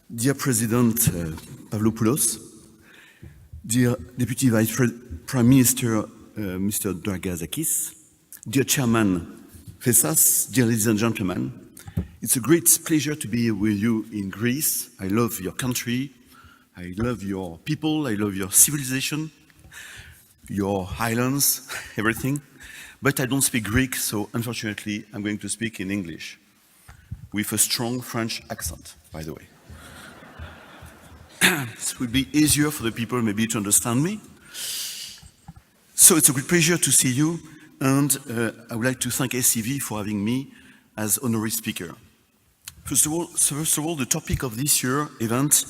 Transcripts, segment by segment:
Dear President Pavlopoulos, dear Deputy Prime Minister Mr. Gattaz, dear Chairman Gattaz, dear ladies and gentlemen, it's a great pleasure to be with you in Greece. I love your country, I love your people, I love your civilization, your islands, everything. But I don't speak Greek, so unfortunately I'm going to speak in English, with a strong French accent, by the way. It will be easier for the people maybe to understand me. So it's a great pleasure to see you, and I would like to thank SCV for having me as honorary speaker. First of all, the topic of this year's event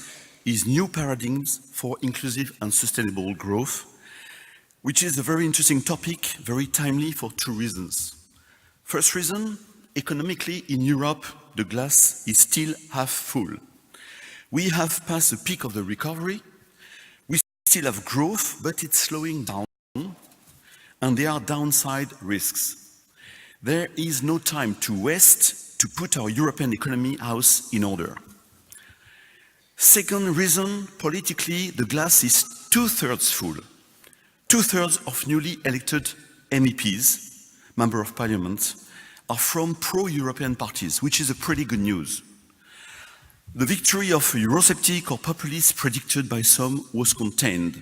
is new paradigms for inclusive and sustainable growth, which is a very interesting topic, very timely for two reasons. First reason, economically in Europe, the glass is still half full. We have passed the peak of the recovery. We still have growth, but it's slowing down, and there are downside risks. There is no time to waste to put our European economy house in order. Second reason, politically, the glass is two-thirds full. Two-thirds of newly elected MEPs, Member of Parliament, are from pro-European parties, which is a pretty good news. The victory of Eurosceptic or populists predicted by some was contained.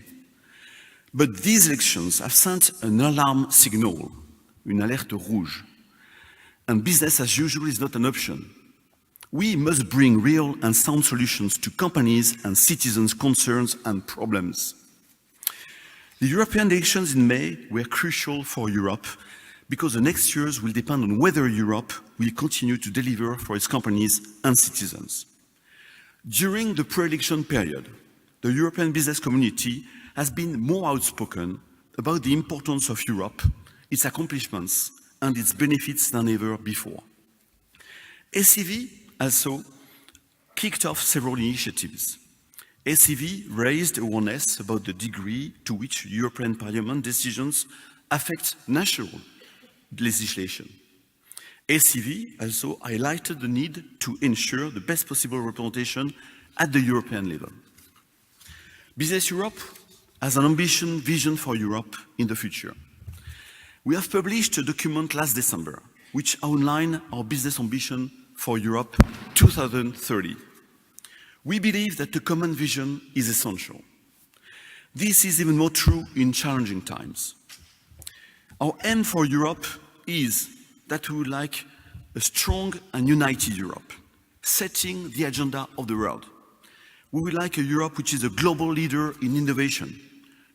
But these elections have sent an alarm signal, une alerte rouge. And business as usual is not an option. We must bring real and sound solutions to companies and citizens' concerns and problems. The European elections in May were crucial for Europe because the next years will depend on whether Europe will continue to deliver for its companies and citizens. During the pre-election period, the European business community has been more outspoken about the importance of Europe, its accomplishments, and its benefits than ever before. SCV also kicked off several initiatives. SCV raised awareness about the degree to which European Parliament decisions affect national legislation. SCV also highlighted the need to ensure the best possible representation at the European level. BusinessEurope has an ambition vision for Europe in the future. We have published a document last December, which outlines our business ambition for Europe 2030. We believe that the common vision is essential. This is even more true in challenging times. Our aim for Europe is that we would like a strong and united Europe, setting the agenda of the world. We would like a Europe which is a global leader in innovation,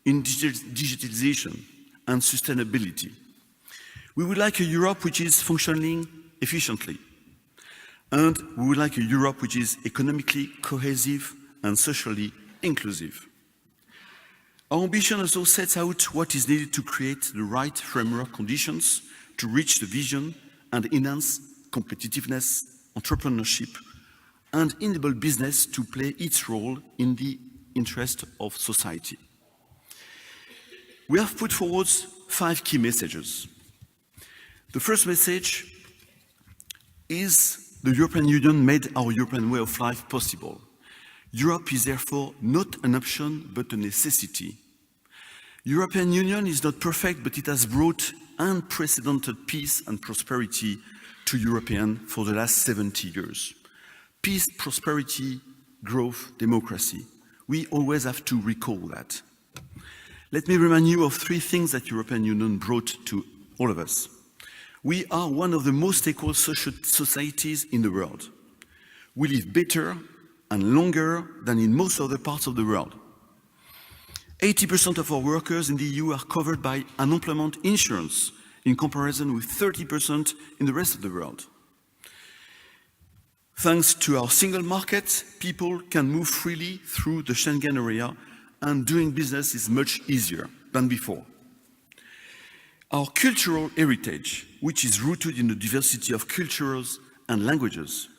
in digitalization and sustainability. We would like a Europe which is functioning efficiently. And we would like a Europe which is economically cohesive and socially inclusive. Our ambition also sets out what is needed to create the right framework conditions to reach the vision and enhance competitiveness, entrepreneurship, and enable business to play its role in the interest of society. We have put forward 5 key messages. The first message is the European Union made our European way of life possible. Europe is therefore not an option, but a necessity. European Union is not perfect, but it has brought unprecedented peace and prosperity to Europeans for the last 70 years. Peace, prosperity, growth, democracy. We always have to recall that. Let me remind you of 3 things that European Union brought to all of us. We are one of the most equal societies in the world. We live better and longer than in most other parts of the world. 80% of our workers in the EU are covered by unemployment insurance in comparison with 30% in the rest of the world. Thanks to our single market, people can move freely through the Schengen area and doing business is much easier than before. Our cultural heritage, which is rooted in the diversity of cultures and languages,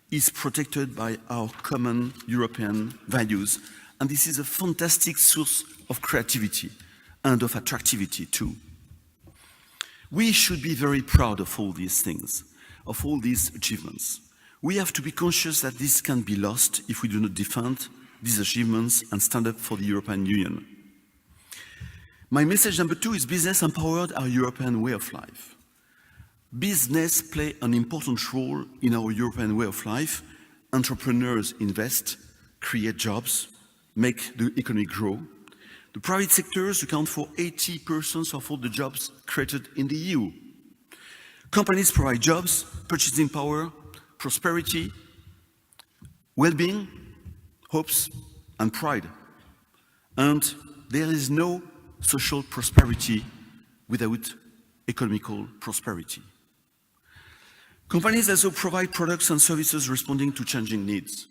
is protected by our common European values, and this is a fantastic source of creativity and of attractivity too. We should be very proud of all these things, of all these achievements. We have to be conscious that this can be lost if we do not defend these achievements and stand up for the European Union. My message number 2 is business empowered our European way of life. Business play an important role in our European way of life. Entrepreneurs invest, create jobs, make the economy grow. The private sectors account for 80% of all the jobs created in the EU. Companies provide jobs, purchasing power, prosperity, well-being, hopes, and pride. And there is no social prosperity without economical prosperity. Companies also provide products and services responding to changing needs.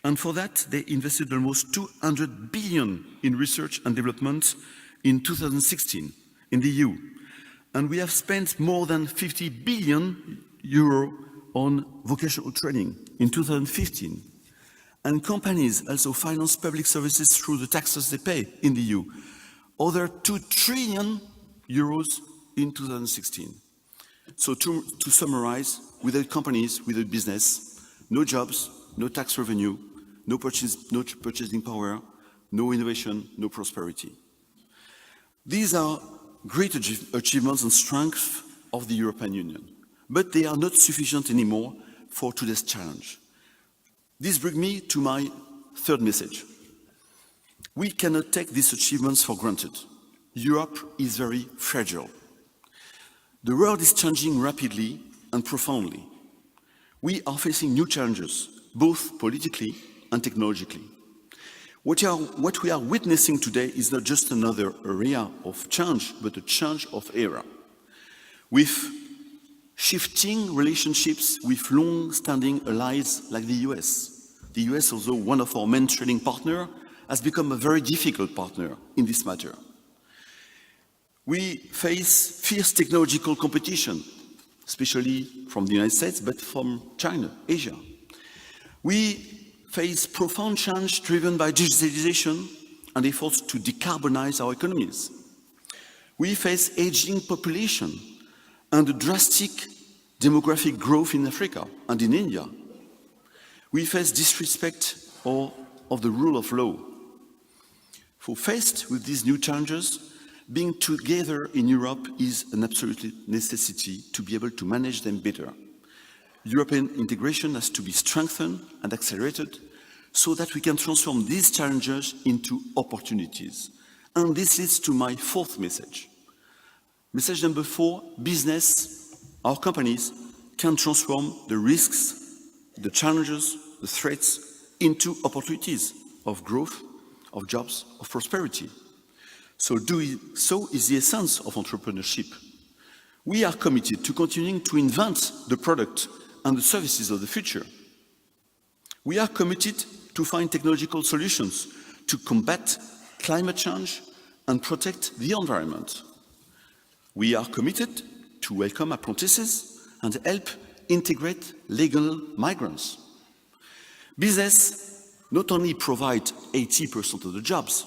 And for that, they invested almost 200 billion in research and development in 2016 in the EU. And we have spent more than 50 billion euro on vocational training in 2015. And companies also finance public services through the taxes they pay in the EU. Over 2 trillion euros in 2016. So to summarize, without companies, without business, no jobs, no tax revenue, no purchasing power, no innovation, no prosperity. These are great achievements and strengths of the European Union, but they are not sufficient anymore for today's challenge. This brings me to my third message. We cannot take these achievements for granted. Europe is very fragile. The world is changing rapidly and profoundly. We are facing new challenges, both politically and technologically. What we are witnessing today is not just another area of change, but a change of era. With shifting relationships with long-standing allies like the US. The US, although one of our main trading partners, has become a very difficult partner in this matter. We face fierce technological competition, especially from the United States, but from China, Asia. We face profound change driven by digitalization and efforts to decarbonize our economies. We face aging population and a drastic demographic growth in Africa and in India. We face disrespect of the rule of law. For faced with these new challenges, being together in Europe is an absolute necessity to be able to manage them better. European integration has to be strengthened and accelerated so that we can transform these challenges into opportunities. And this leads to my fourth message. Message number 4, business, our companies, can transform the risks, the challenges, the threats into opportunities of growth, of jobs, of prosperity. So is the essence of entrepreneurship. We are committed to continuing to invent the product and the services of the future. We are committed to find technological solutions to combat climate change and protect the environment. We are committed to welcome apprentices and help integrate legal migrants. Business not only provides 80% of the jobs,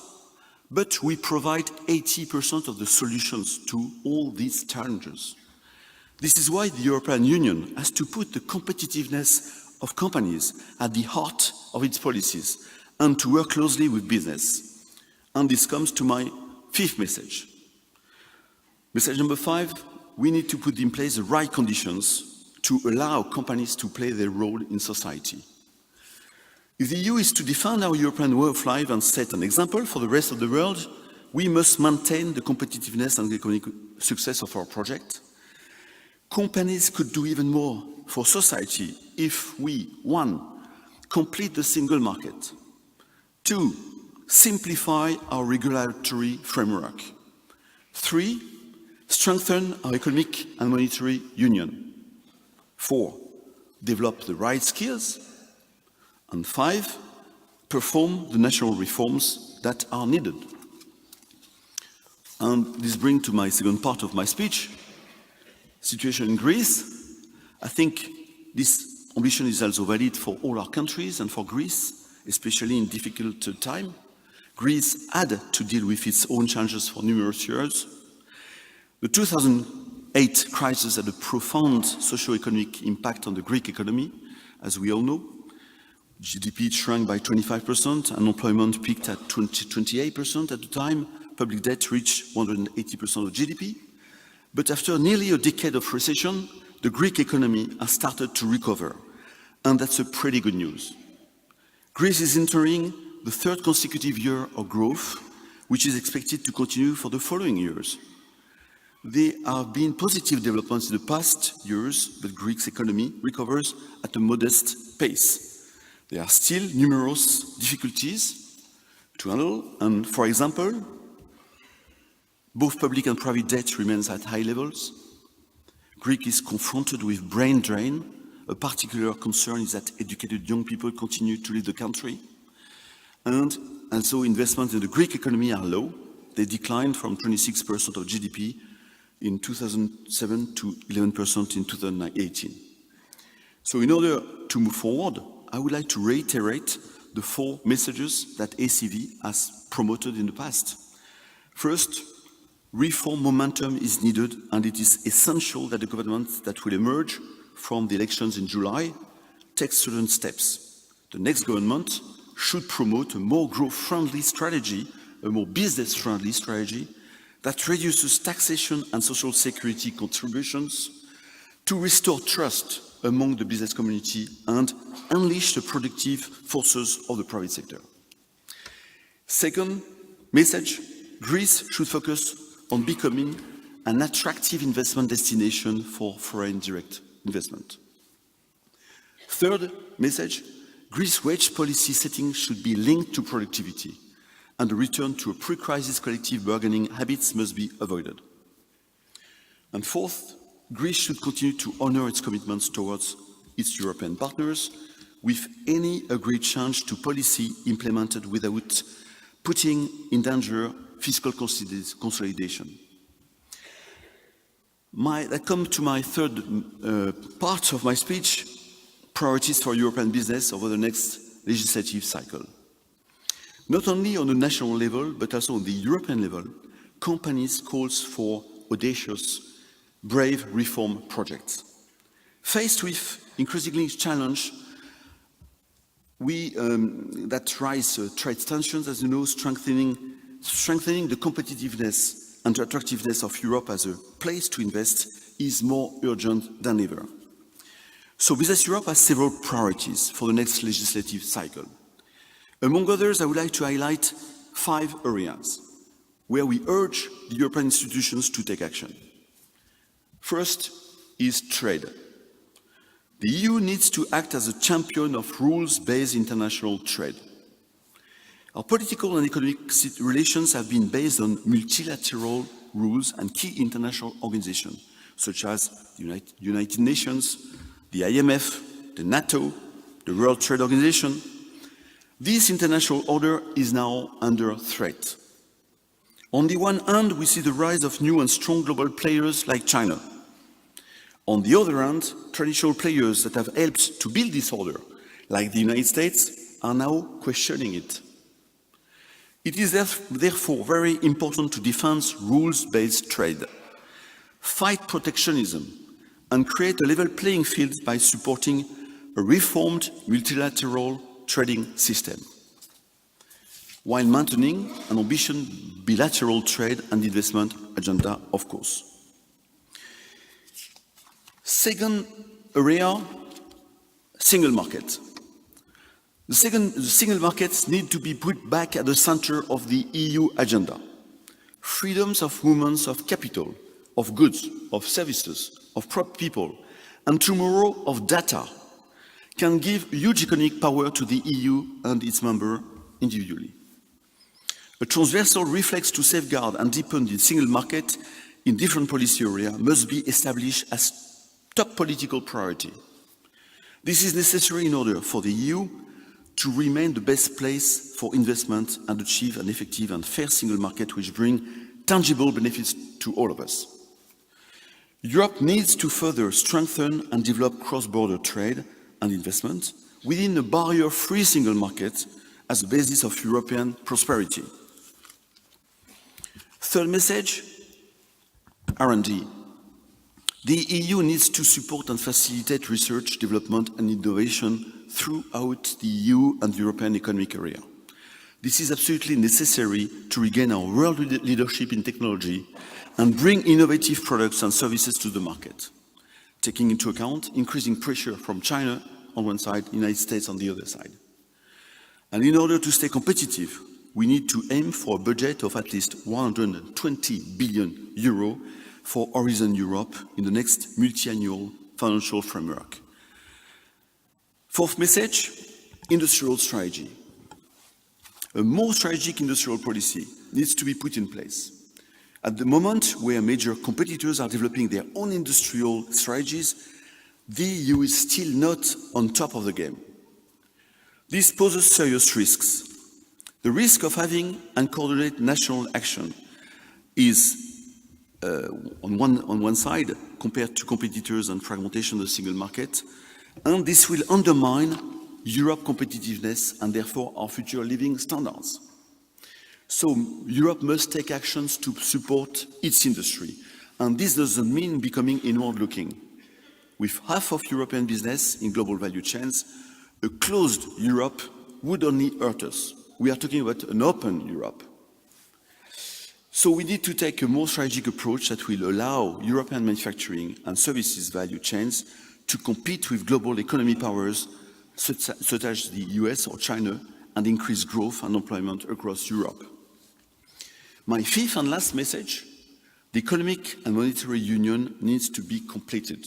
but we provide 80% of the solutions to all these challenges. This is why the European Union has to put the competitiveness of companies at the heart of its policies and to work closely with business. And this comes to my fifth message. Message number 5, we need to put in place the right conditions to allow companies to play their role in society. If the EU is to defend our European way of life and set an example for the rest of the world, we must maintain the competitiveness and the economic success of our project. Companies could do even more for society if we, 1, complete the single market, 2, simplify our regulatory framework, 3, strengthen our economic and monetary union, 4, develop the right skills, and 5, perform the national reforms that are needed. And this brings to my second part of my speech, situation in Greece. I think this ambition is also valid for all our countries and for Greece, especially in difficult time. Greece had to deal with its own challenges for numerous years. The 2000 2008 crisis had a profound socio-economic impact on the Greek economy, as we all know. GDP shrank by 25%, unemployment peaked at 28% at the time, public debt reached 180% of GDP. But after nearly a decade of recession, the Greek economy has started to recover, and that's a pretty good news. Greece is entering the third consecutive year of growth, which is expected to continue for the following years. There have been positive developments in the past years, but Greece's economy recovers at a modest pace. There are still numerous difficulties to handle, and for example, both public and private debt remains at high levels. Greece is confronted with brain drain. A particular concern is that educated young people continue to leave the country. And so investments in the Greek economy are low. They declined from 26% of GDP in 2007 to 11% in 2018. So in order to move forward, I would like to reiterate the 4 messages that ACV has promoted in the past. First, reform momentum is needed, and it is essential that the government that will emerge from the elections in July takes certain steps. The next government should promote a more growth-friendly strategy, a more business-friendly strategy that reduces taxation and social security contributions to restore trust among the business community and unleash the productive forces of the private sector. Second message, Greece should focus on becoming an attractive investment destination for foreign direct investment. Third message, Greece's wage policy setting should be linked to productivity, and a return to a pre-crisis collective bargaining habits must be avoided. And fourth, Greece should continue to honor its commitments towards its European partners with any agreed change to policy implemented without putting in danger fiscal consolidation. I come to my third part of my speech, priorities for European business over the next legislative cycle. Not only on the national level, but also on the European level, companies calls for audacious, brave reform projects. Faced with increasingly challenge, that rise trade tensions, as you know, strengthening the competitiveness and the attractiveness of Europe as a place to invest is more urgent than ever. So BusinessEurope has several priorities for the next legislative cycle. Among others, I would like to highlight 5 areas where we urge the European institutions to take action. First is trade. The EU needs to act as a champion of rules-based international trade. Our political and economic relations have been based on multilateral rules and key international organizations, such as the United Nations, the IMF, the NATO, the World Trade Organization. This international order is now under threat. On the one hand, we see the rise of new and strong global players like China. On the other hand, traditional players that have helped to build this order, like the United States, are now questioning it. It is therefore very important to defend rules-based trade, fight protectionism, and create a level playing field by supporting a reformed multilateral trading system, while maintaining an ambitious bilateral trade and investment agenda, of course. Second area, single market. The single markets need to be put back at the center of the EU agenda. Freedoms of movements of capital, of goods, of services, of people, and tomorrow of data can give huge economic power to the EU and its members individually. A transversal reflex to safeguard and deepen the single market in different policy areas must be established as top political priority. This is necessary in order for the EU to remain the best place for investment and achieve an effective and fair single market which brings tangible benefits to all of us. Europe needs to further strengthen and develop cross-border trade and investment within a barrier-free single market as a basis of European prosperity. Third message, R&D. The EU needs to support and facilitate research, development and innovation throughout the EU and the European economic area. This is absolutely necessary to regain our world leadership in technology and bring innovative products and services to the market, taking into account increasing pressure from China on one side, United States on the other side. And in order to stay competitive, we need to aim for a budget of at least 120 billion euro for Horizon Europe in the next multi-annual financial framework. Fourth message, industrial strategy. A more strategic industrial policy needs to be put in place. At the moment where major competitors are developing their own industrial strategies, the EU is still not on top of the game. This poses serious risks. The risk of having uncoordinated national action is on one side, compared to competitors and fragmentation of the single market, and this will undermine Europe's competitiveness and therefore our future living standards. So Europe must take actions to support its industry, and this doesn't mean becoming inward-looking. With half of European business in global value chains, a closed Europe would only hurt us. We are talking about an open Europe. So we need to take a more strategic approach that will allow European manufacturing and services value chains to compete with global economy powers such as the US or China and increase growth and employment across Europe. My fifth and last message, the economic and monetary union needs to be completed.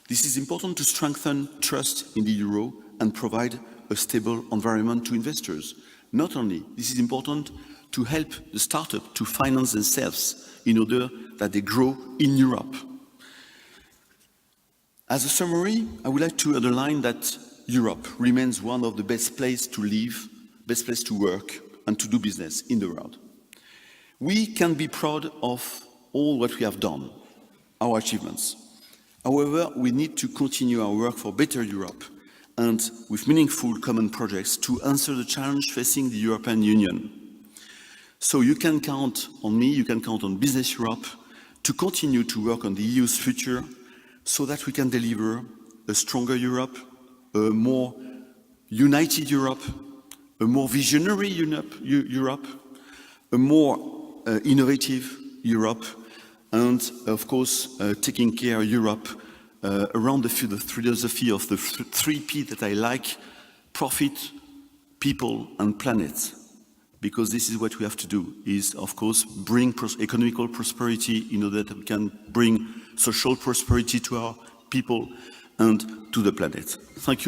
This is important to strengthen trust in the euro and provide a stable environment to investors. Not only, this is important to help the startup to finance themselves in order that they grow in Europe. As a summary, I would like to underline that Europe remains one of the best places to live, best place to work and to do business in the world. We can be proud of all what we have done, our achievements. However, we need to continue our work for better Europe and with meaningful common projects to answer the challenge facing the European Union. So you can count on me, you can count on BusinessEurope to continue to work on the EU's future so that we can deliver a stronger Europe, a more united Europe, a more visionary Europe, a more innovative Europe, and of course taking care of Europe around the philosophy of the three P that I like: profit, people and planet. Because this is what we have to do, is of course bring economical prosperity in order that we can bring social prosperity to our people and to the planet. Thank you.